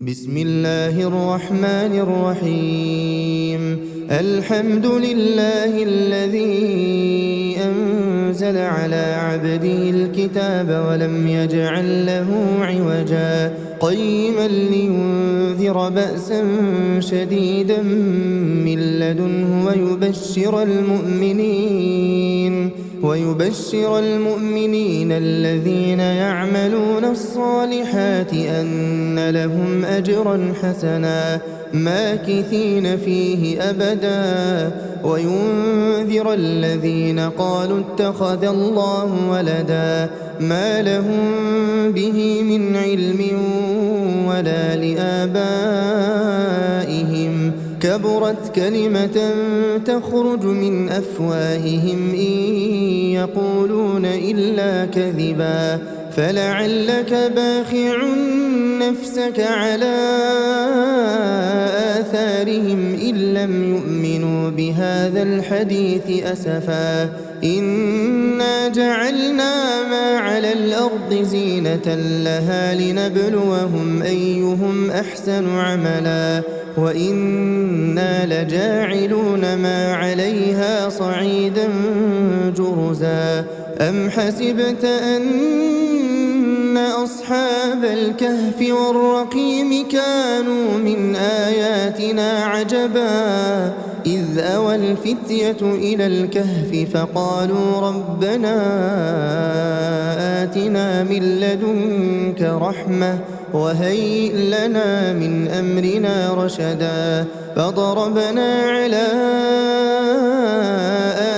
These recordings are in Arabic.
بسم الله الرحمن الرحيم. الحمد لله الذي أنزل على عبده الكتاب ولم يجعل له عوجا قيما لينذر بأسا شديدا من لدنه ويبشر المؤمنين الذين يعملون الصالحات أن لهم أجرا حسنا ماكثين فيه أبدا وينذر الذين قالوا اتخذ الله ولدا ما لهم به من علم ولا لآبائهم كبرت كلمة تخرج من أفواههم إن يقولون إلا كذبا فلعلك باخع نفسك على آثارهم إن لم يؤمنوا بهذا الحديث أسفا إنا جعلنا ما على الأرض زينة لها لنبلوهم أيهم أحسن عملا وإنا لجاعلون ما عليها صعيدا جرزا أم حسبت أن أصحاب الكهف والرقيم كانوا من آياتنا عجبا إذ أوى الفتية إلى الكهف فقالوا ربنا آتنا من لدنك رحمة وهيئ لنا من أمرنا رشدا فضربنا على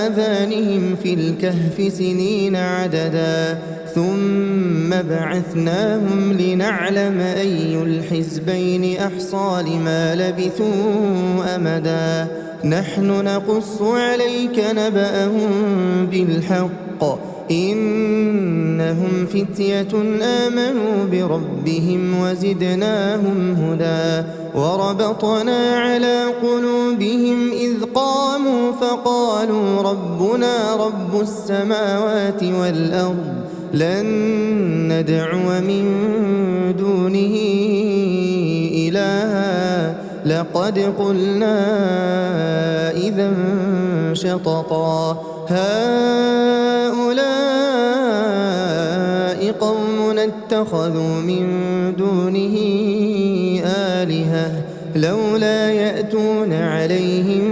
آذانهم في الكهف سنين عددا ثم بعثناهم لنعلم أي الحزبين أحصى لما لبثوا أمدا نحن نقص عليك نبأهم بالحق إنهم فتية آمنوا بربهم وزدناهم هدى وربطنا على قلوبهم إذ قاموا فقالوا ربنا رب السماوات والأرض لن ندعو من دونه إلها لقد قلنا إذا شططا هؤلاء قوم اتخذوا من دونه آلهة لولا يأتون عليهم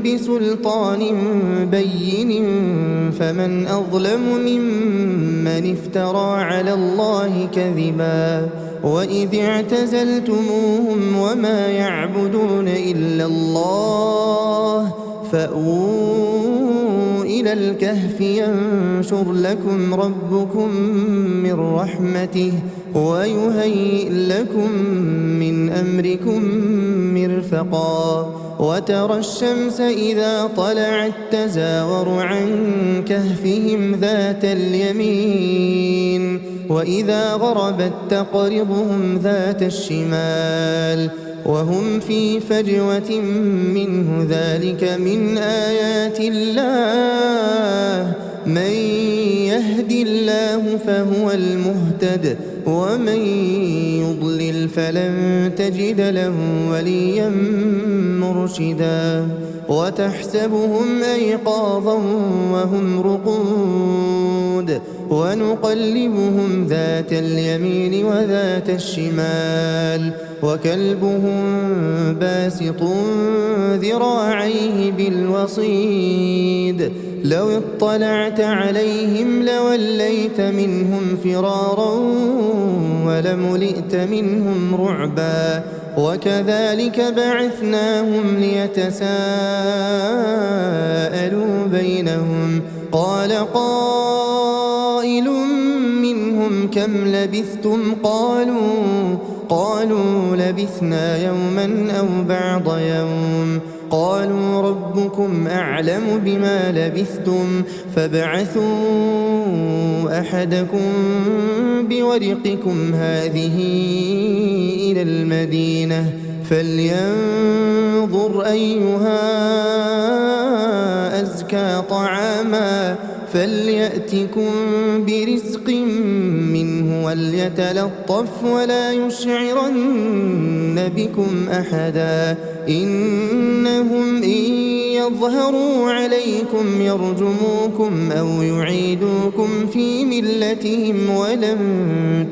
بسلطان بين فمن أظلم ممن افترى على الله كذبا وإذ اعتزلتموهم وما يعبدون إلا الله فأووا إلى الكهف ينشر لكم ربكم من رحمته ويهيئ لكم من أمركم مرفقا وترى الشمس إذا طلعت تزاور عن كهفهم ذات اليمين وإذا غربت تقرضهم ذات الشمال وهم في فجوة منه ذلك من آيات الله من يهد الله فهو المهتد ومن يضلل فلن تجد له وليا مرشدا وتحسبهم أيقاظا وهم رقود ونقلبهم ذات اليمين وذات الشمال وكلبهم باسط ذراعيه بالوصيد لو اطلعت عليهم لوليت منهم فرارا ولملئت منهم رعبا وكذلك بعثناهم ليتساءلوا بينهم قال قائل منهم كم لبثتم قالوا لبثنا يوما أو بعض يوم قالوا ربكم أعلم بما لبثتم فابعثوا أحدكم بورقكم هذه إلى المدينة فلينظر أيها أزكى طعاما فليأتكم برزق منه وليتلطف ولا يشعرن يشركون بكم أحدا إنهم إن يظهروا عليكم يرجموكم أو يعيدوكم في ملتهم ولن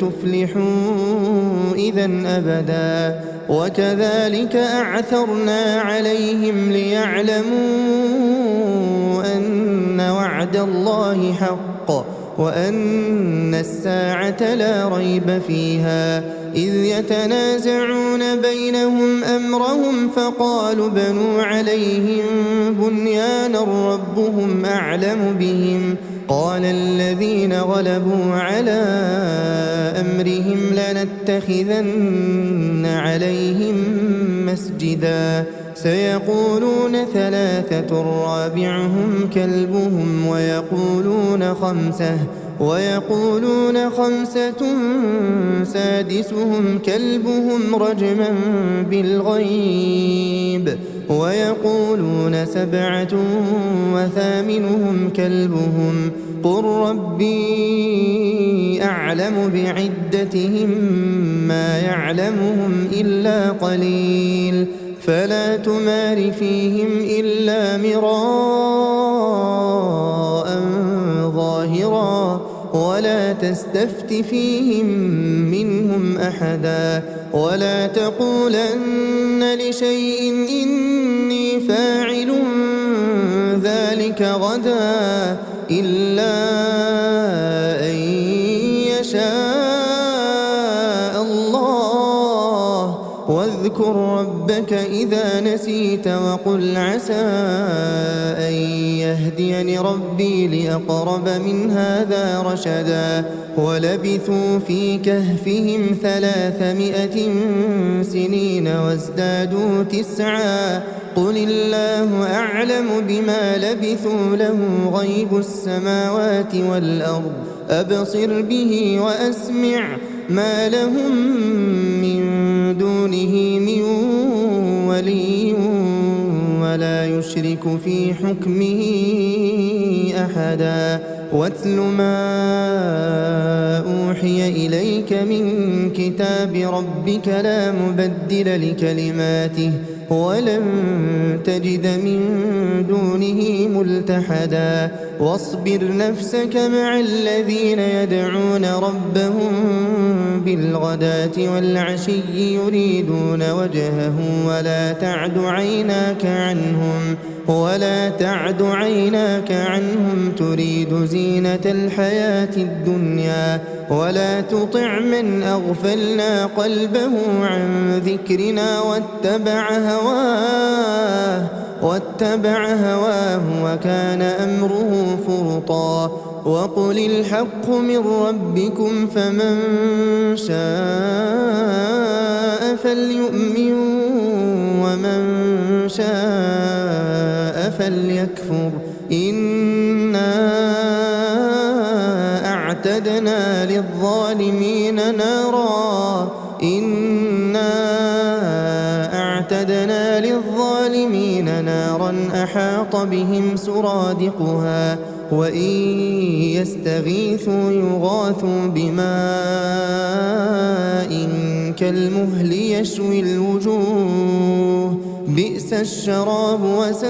تفلحوا إذا أبدا وكذلك أعثرنا عليهم ليعلموا أن وعد الله حق وأن الساعة لا ريب فيها إذ يتنازعون بينهم أمرهم فقالوا بنوا عليهم بنيانا ربهم أعلم بهم قال الذين غلبوا على أمرهم لنتخذن عليهم مسجدا سيقولون ثلاثة رابعهم كلبهم ويقولون خمسة سادسهم كلبهم رجما بالغيب ويقولون سبعة وثامنهم كلبهم قل ربي أعلم بعدتهم ما يعلمهم إلا قليل فلا تمار فيهم إلا مراء ظاهرا ولا تستفت فيهم منهم أحدا ولا تقولن لشيء إني فاعل ذلك غدا إلا أن يشاء الله واذكر ربك إذا نسيت وقل عسى أن يهديني ربي لأقرب من هذا رشدا ولبثوا في كهفهم 300 سنين وازدادوا 9 قل الله أعلم بما لبثوا له غيب السماوات والأرض أبصر به وأسمع ما لهم من دونه من ولي ولا يشرك في حكمه أحدا واتل ما أوحي إليك من كتاب ربك لا مبدل لكلماته ولن تجد من دونه ملتحدا واصبر نفسك مع الذين يدعون ربهم بالغداة والعشي يريدون وجهه ولا تعد عيناك عنهم تريد زينة الحياة الدنيا ولا تطع من أغفلنا قلبه عن ذكرنا واتبع هواه وكان أمره فرطا وقل الحق من ربكم فمن شاء فليؤمن ومن شاء فليكفر إنا أعتدنا للظالمين نارا أحاط بهم سرادقها وإن يستغيثوا يغاثوا بماء كالمهل يشوي الوجوه بئس الشراب وساءت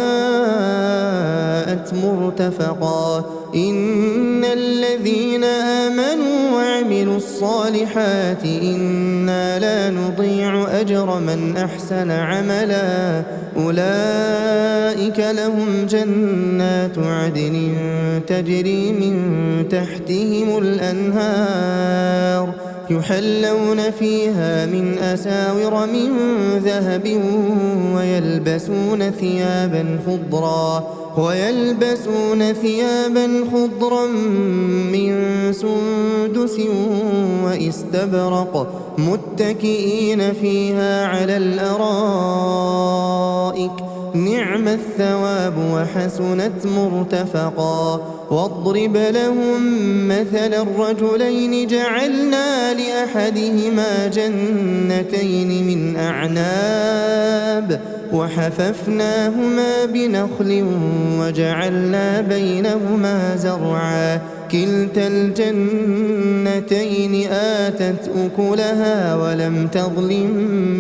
مرتفقا إن الذين آمنوا وعملوا الصالحات إنا لا نضيع أجر من أحسن عملا أولئك لهم جنات عدن تجري من تحتهم الأنهار يحلون فيها من أساور من ذهب ويلبسون ثيابا خضرا من سندس واستبرق متكئين فيها على الأرائك نعم الثواب وحسنت مرتفقا واضرب لهم مثل الرجلين جعلنا لأحدهما جنتين من أعناب وحففناهما بنخل وجعلنا بينهما زرعا كلتا الجنتين آتت أكلها ولم تظلم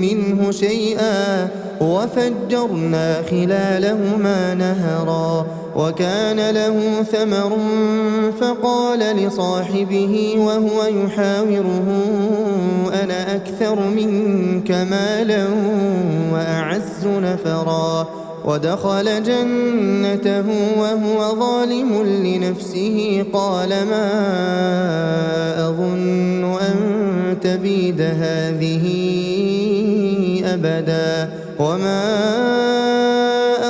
منه شيئا وفجرنا خلالهما نهرا وكان له ثمر فقال لصاحبه وهو يحاوره أنا أكثر منك مالا وأعز نفرا ودخل جنته وهو ظالم لنفسه قال ما أظن أن تبيد هذه أبدا وما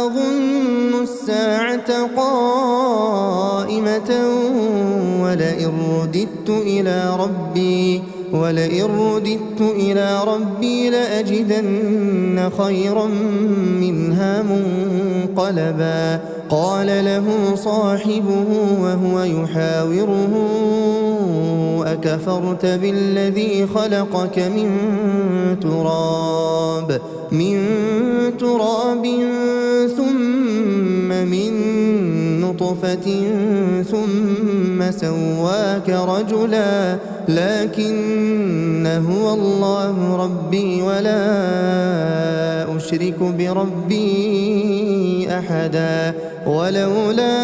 أظن الساعة قائمة ولئن رددت إلى ربي لأجدن خيرا منها منقلبا قال له صاحبه وهو يحاوره أكفرت بالذي خلقك من تراب ثم من نطفة ثم سواك رجلا لكن هو الله ربي ولا أشرك بربي أحدا ولولا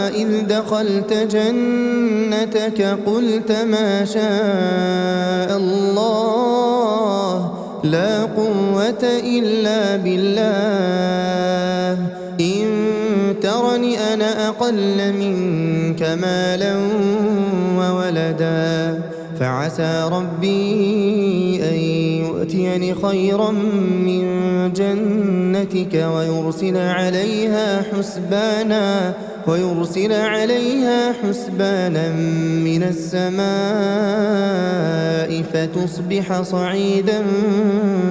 إذ دخلت جنتك قلت ما شاء الله لا قوة إلا بالله إن ترني أنا أقل منك مالا وولدا فعسى ربي أن يؤتيني خيرا من جنتك ويرسل عليها حسبانا من السماء فتصبح صعيدا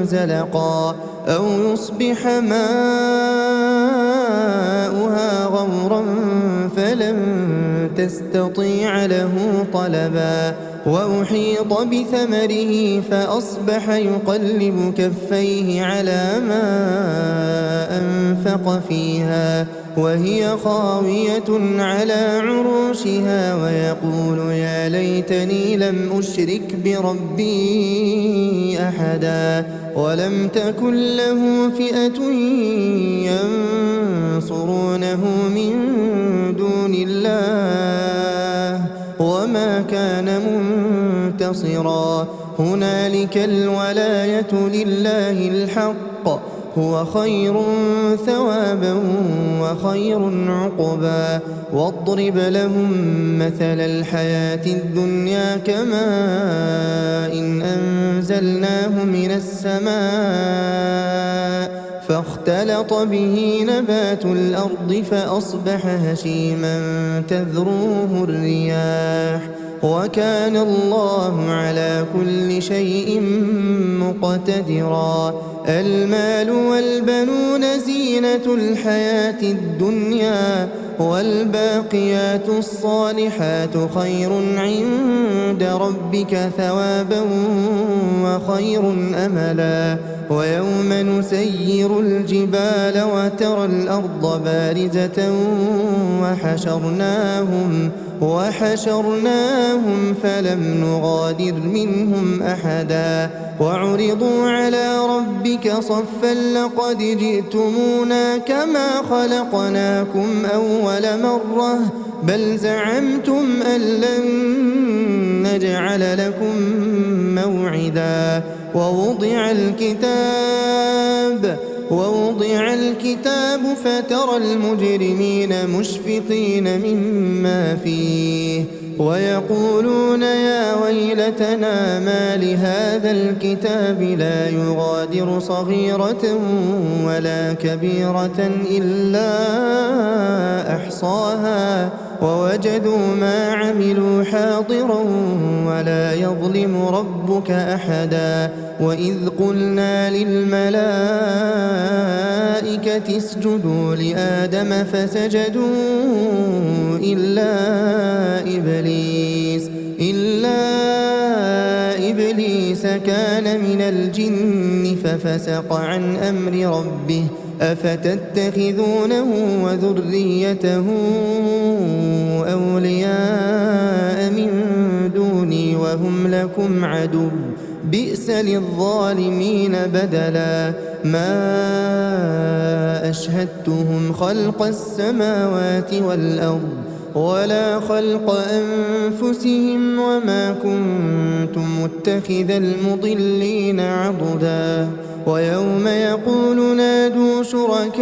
زلقا أو يصبح ماؤها غورا فلن تستطيع له طلبا وأحيط بثمره فأصبح يقلب كفيه على ما أنفق فيها وهي خاوية على عروشها ويقول يا ليتني لم أشرك بربي أحدا ولم تكن له فئة ينصرونه من دون الله وما كان منتصرا هنالك الولاية لله الحق هو خير ثوابا وخير عقبا واضرب لهم مثل الحياة الدنيا كماء إن أنزلناه من السماء فاختلط به نبات الأرض فأصبح هشيما تذروه الرياح وكان الله على كل شيء مقتدرا المال والبنون زينة الحياة الدنيا والباقيات الصالحات خير عند ربك ثوابا وخير أملا ويوم نسير الجبال وترى الأرض بارزة وحشرناهم فلم نغادر منهم أحدا وعرضوا على ربك صفا لقد جئتمونا كما خلقناكم أول مرة بل زعمتم أن لن نجعل لكم موعدا ووضع الكتاب فترى المجرمين مشفقين مما فيه ويقولون يا ويلتنا ما لهذا الكتاب لا يغادر صغيرة ولا كبيرة إلا أحصاها ووجدوا ما عملوا حاضرا ولا يظلم ربك أحدا وإذ قلنا للملائكة اسجدوا لآدم فسجدوا إلا إبليس كان من الجن ففسق عن أمر ربه أفتتخذونه وذريته أولياء من دوني وهم لكم عدو بئس للظالمين بدلا ما أشهدتهم خلق السماوات والأرض ولا خلق أنفسهم وما كنت متخذ المضلين عضدا ويوم يقول نادوا شركائي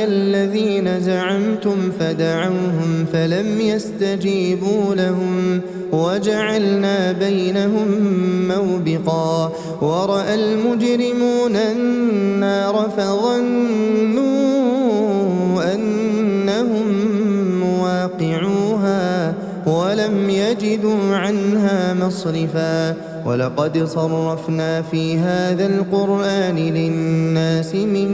الذين زعمتم فدعوهم فلم يستجيبوا لهم وجعلنا بينهم موبقا ورأى المجرمون النار فظنوا أنهم مواقعوها ولم يجدوا عنها مصرفا ولقد صرفنا في هذا القرآن للناس من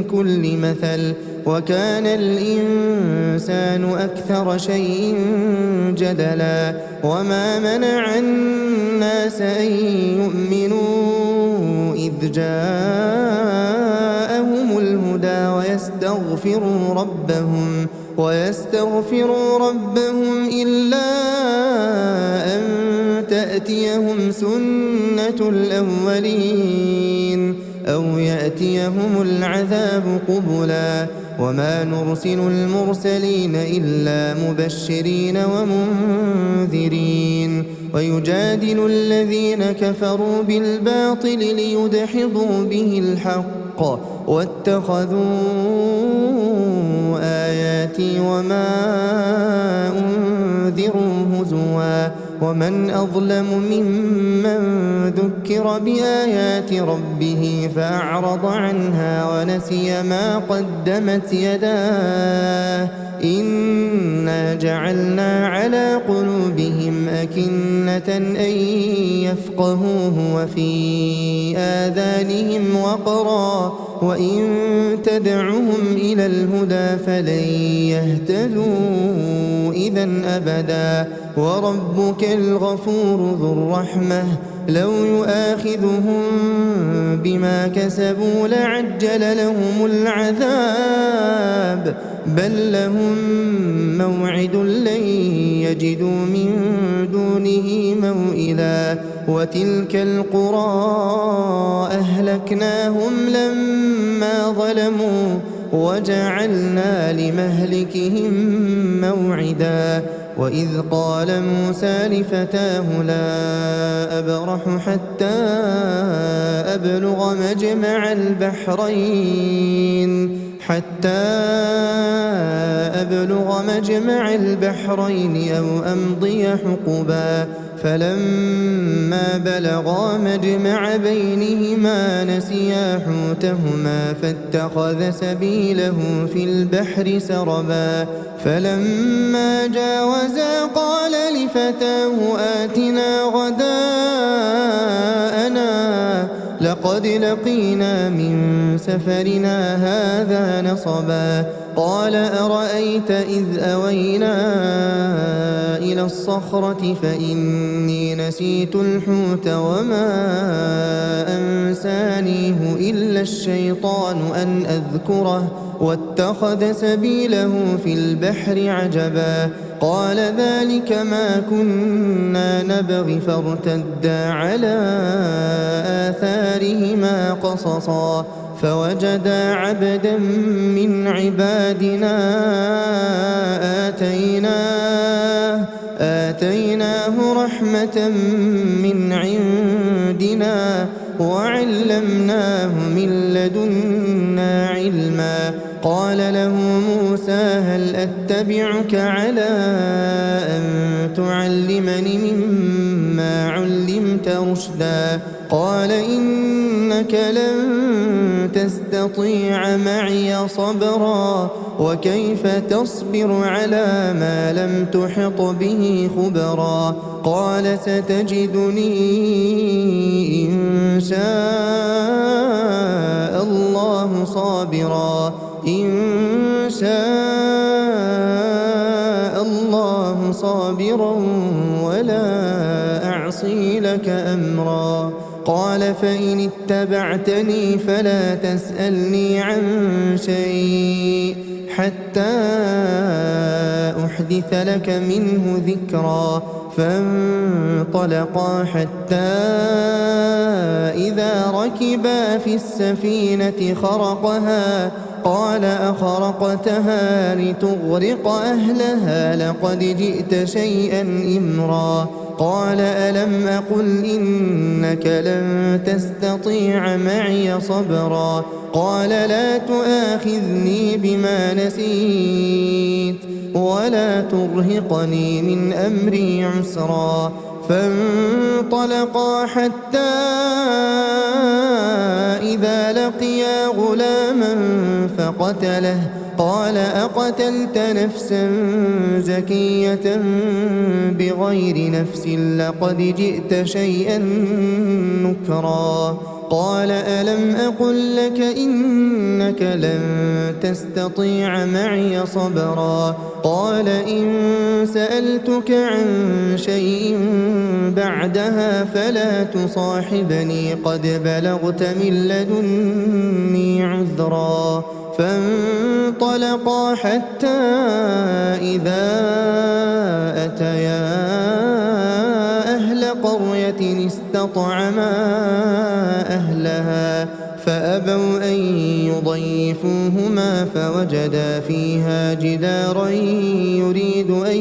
كل مثل وكان الإنسان أكثر شيء جدلا وما منع الناس أن يؤمنوا إذ جاءهم الهدى ويستغفروا ربهم إلا أن تأتيهم سنة الأولين أو يأتيهم العذاب قبلا وما نرسل المرسلين إلا مبشرين ومنذرين ويجادل الذين كفروا بالباطل ليدحضوا به الحق واتخذوا آياتي وما أنذروا هزوا ومن أظلم ممن ذكر بآيات ربه فأعرض عنها ونسي ما قدمت يداه إنا جعلنا على قلوبهم أكنة أن يفقهوه وفي آذانهم وقرا وإن تدعهم إلى الهدى فلن يهتدوا إذا أبدا وربك الغفور ذو الرحمة لو يؤاخذهم بما كسبوا لعجل لهم العذاب بل لهم موعد لن يجدوا من دونه موئلا وتلك القرى أهلكناهم لما ظلموا وجعلنا لمهلكهم موعدا وإذ قال موسى لفتاه لا أبرح حتى أبلغ مجمع البحرين أو أمضي حقبا فلما بلغا مجمع بينهما نسيا حوتهما فاتخذ سبيله في البحر سربا فلما جاوزا قال لفتاه آتنا غداءنا لقد لقينا من سفرنا هذا نصبا قال أرأيت إذ أوينا إلى الصخرة فإني نسيت الحوت وما أنسانيه إلا الشيطان أن أذكره واتخذ سبيله في البحر عجبا قال ذلك ما كنا نبغي فارتدا على آثارهما قصصا فوجدا عبدا من عبادنا آتيناه رحمة من عندنا وعلمناه من لدنا علما قال له موسى هل أتبعك على أن تعلمني مما علمت رشدا قال إنك لن تستطيع معي صبرا وكيف تصبر على ما لم تحط به خبرا قال ستجدني إن شاء الله صابرا ولا لك أمرا. قال فإن اتبعتني فلا تسألني عن شيء حتى أحدث لك منه ذكرا. فانطلقا حتى إذا ركبا في السفينة خرقها قال أخرقتها لتغرق أهلها لقد جئت شيئا إمرا. قال ألم أقل إنك لن تستطيع معي صبرا. قال لا تؤاخذني بما نسيت ولا ترهقني من أمري عسرا. فانطلقا حتى إذا لقيا غلاما فقتله. قال أقتلت نفسا زكية بغير نفس لقد جئت شيئا نكرا. قال ألم أقل لك إنك لن تستطيع معي صبرا. قال إن سألتك عن شيء بعدها فلا تصاحبني قد بلغت من لدني عذرا. فانطلقا حتى إذا أتيا أهل قرية استطعما أهلها فأبوا أن يضيفوهما فوجدا فيها جدارا يريد أن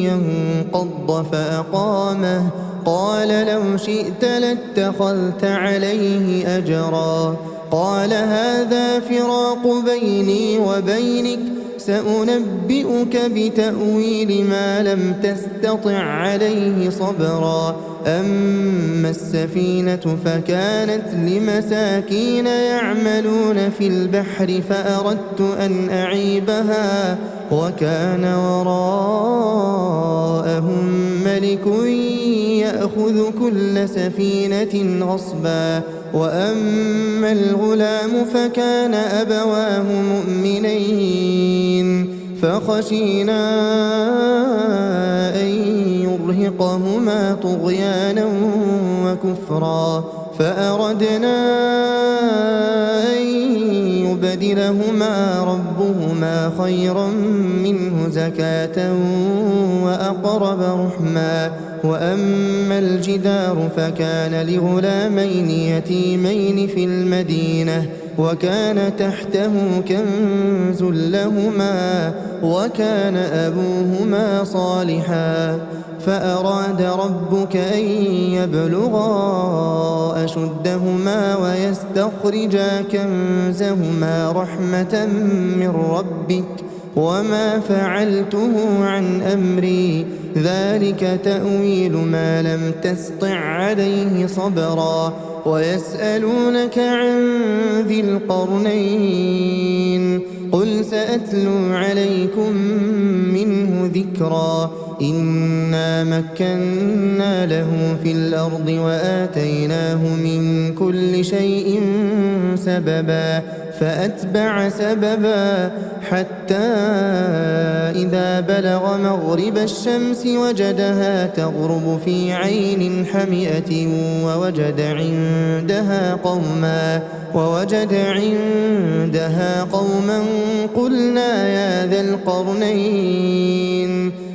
ينقض فأقامه. قال لو شئت لاتخذت عليه أجرا. قال هذا فراق بيني وبينك سأنبئك بتأويل ما لم تستطع عليه صبرا. أما السفينة فكانت لمساكين يعملون في البحر فأردت أن أعيبها وكان وراءهم ملك يأخذ كل سفينة غصبا. وأما الغلام فكان أبواه مؤمنين فخشينا أن يرهقهما طغيانا وكفرا. فأردنا أن يبدلهما ربهما خيرا منه زكاة وأقرب رحما. وأما الجدار فكان لغلامين يتيمين في المدينة وكان تحته كنز لهما وكان أبوهما صالحا. فأراد ربك أن يبلغا أشدهما ويستخرجا كنزهما رحمة من ربك وما فعلته عن أمري ذلك تأويل ما لم تسطع عليه صبرا. ويسألونك عن ذي القرنين قل سأتلو عليكم منه ذكرا. إنا مكنا له في الأرض وآتيناه من كل شيء سببا. فأتبع سببا حتى إذا بلغ مغرب الشمس وجدها تغرب في عين حمئة ووجد عندها قوما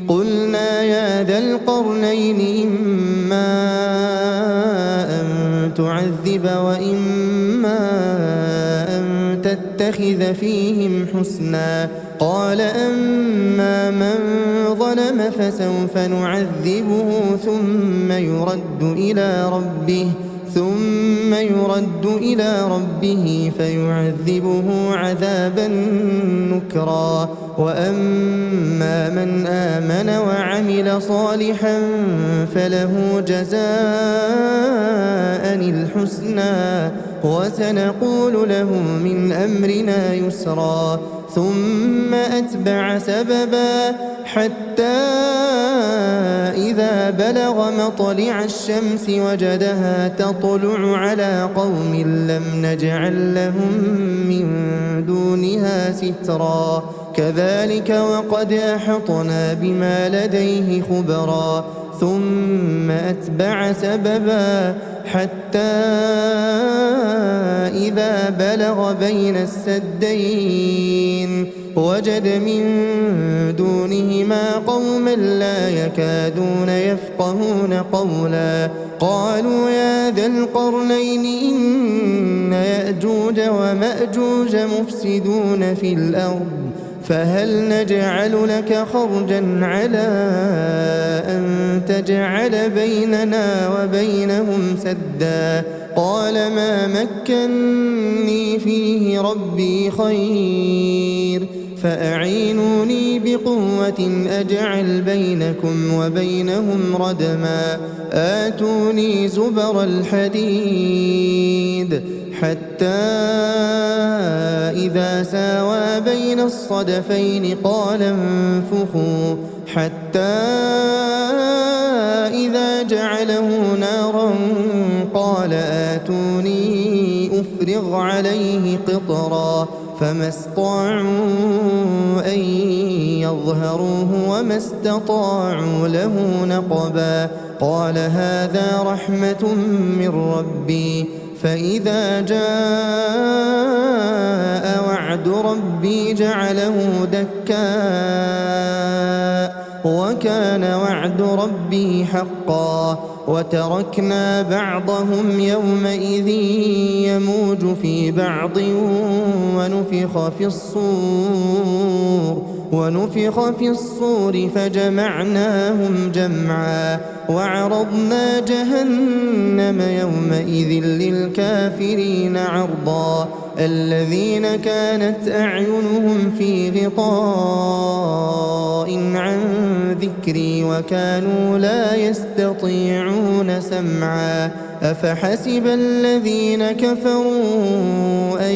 قلنا يا ذا القرنين إما أن تعذب وإما أن تتخذ فيهم حسنا. قال أما من ظلم فسوف نعذبه ثم يرد إلى ربه فيعذبه عذابا نكرا. وأما من آمن وعمل صالحا فله جزاء الحسنى وسنقول له من أمرنا يسرا. ثم أتبع سببا حتى إذا بلغ مطلع الشمس وجدها تطلع على قوم لم نجعل لهم من دونها سترا كذلك وقد أحطنا بما لديه خبرا ثم أتبع سببا حتى إذا بلغ بين السدين وجد من دونهما قوما لا يكادون يفقهون قولا قالوا يا ذا القرنين إن يأجوج ومأجوج مفسدون في الأرض فهل نجعل لك خرجا على أن تجعل بيننا وبينهم سدا قال ما مكني فيه ربي خير فأعينوني بقوة أجعل بينكم وبينهم ردما آتوني زبر الحديد حتى إذا ساوى بين الصدفين قال انفخوا حتى إذا جعله نارا قال آتوني أفرغ عليه قطرا فما استطاعوا أن يظهروه وما استطاعوا له نقبا قال هذا رحمة من ربي فإذا جاء وعد ربي جعله دكاء وكان وعد ربي حقا وتركنا بعضهم يومئذ يموج في بعض ونفخ في الصور فجمعناهم جمعا وعرضنا جهنم يومئذ للكافرين عرضا الذين كانت أعينهم في غطاء عن ذكري وكانوا لا يستطيعون سمعا أفحسب الذين كفروا أن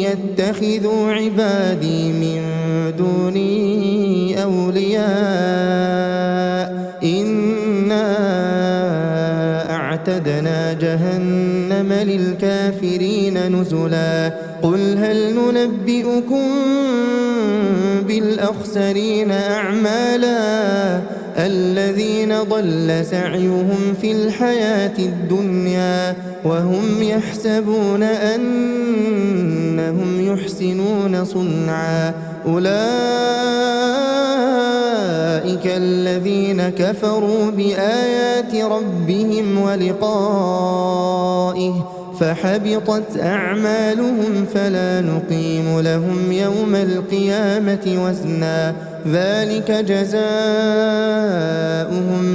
يتخذوا عبادي من دوني أولياء إنا أعتدنا جهنم للكافرين نزلا قل هل ننبئكم بالأخسرين أعمالا الذين ضل سعيهم في الحياة الدنيا وهم يحسبون أنهم يحسنون صنعا أولئك الذين كفروا بآيات ربهم ولقائه فحبطت أعمالهم فلا نقيم لهم يوم القيامة وزنا ذلك جزاؤهم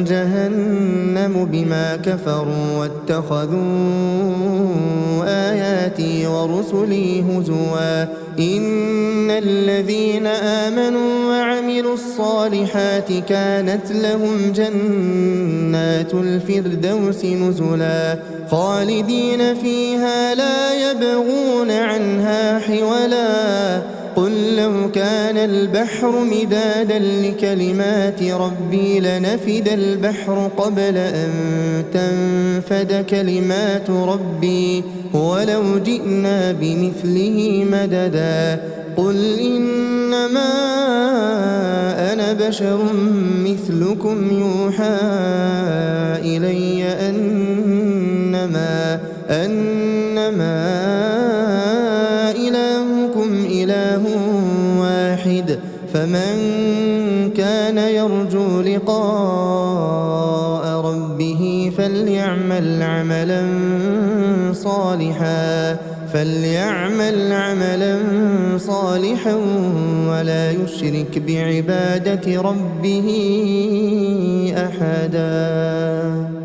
جهنم بما كفروا واتخذوا آياتي ورسلي هزوا إن الذين آمنوا وعملوا الصالحات كانت لهم جنات الفردوس نزلا خالدين فيها لا يبغون عنها حولا قل لو كان البحر مدادا لكلمات ربي لنفد البحر قبل أن تنفد كلمات ربي ولو جئنا بمثله مددا قل إنما أنا بشر مثلكم يوحى إلي أنما إلهكم إله واحد فمن كان يرجو لقاء ربه فليعمل عملا صالحا ولا يشرك بعبادة ربه أحدا.